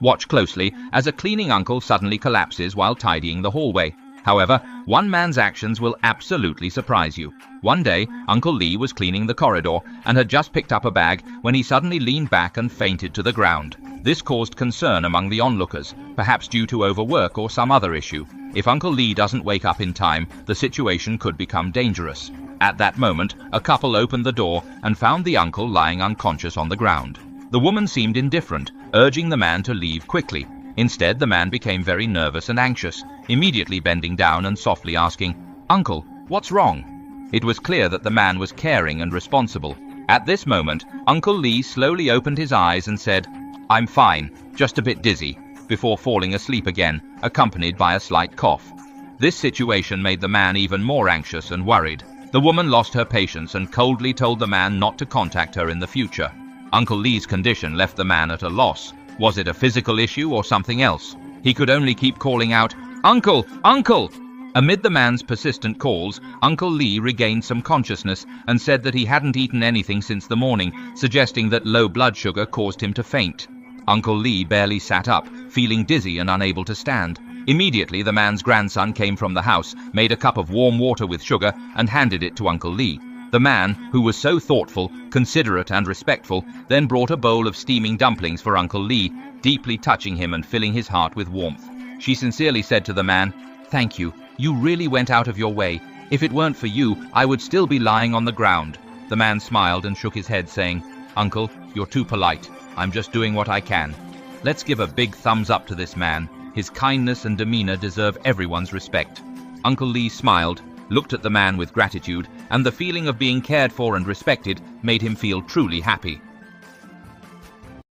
Watch closely as a cleaning uncle suddenly collapses while tidying the hallway. However, one man's actions will absolutely surprise you. One day, Uncle Lee was cleaning the corridor and had just picked up a bag when he suddenly leaned back and fainted to the ground. This caused concern among the onlookers, perhaps due to overwork or some other issue. If Uncle Lee doesn't wake up in time, the situation could become dangerous. At that moment, a couple opened the door and found the uncle lying unconscious on the ground. The woman seemed indifferent, urging the man to leave quickly. Instead, the man became very nervous and anxious, immediately bending down and softly asking, "Uncle, what's wrong?" It was clear that the man was caring and responsible. At this moment, Uncle Lee slowly opened his eyes and said, "I'm fine, just a bit dizzy," before falling asleep again, accompanied by a slight cough. This situation made the man even more anxious and worried. The woman lost her patience and coldly told the man not to contact her in the future. Uncle Lee's condition left the man at a loss. Was it a physical issue or something else? He could only keep calling out, "Uncle! Uncle!" Amid the man's persistent calls, Uncle Lee regained some consciousness and said that he hadn't eaten anything since the morning, suggesting that low blood sugar caused him to faint. Uncle Lee barely sat up, feeling dizzy and unable to stand. Immediately, the man's grandson came from the house, made a cup of warm water with sugar, and handed it to Uncle Lee. The man, who was so thoughtful, considerate, and respectful, then brought a bowl of steaming dumplings for Uncle Lee, deeply touching him and filling his heart with warmth. She sincerely said to the man, "Thank you. You really went out of your way. If it weren't for you, I would still be lying on the ground." The man smiled and shook his head, saying, "Uncle, you're too polite. I'm just doing what I can." Let's give a big thumbs up to this man. His kindness and demeanor deserve everyone's respect. Uncle Lee smiled, looked at the man with gratitude, and the feeling of being cared for and respected made him feel truly happy.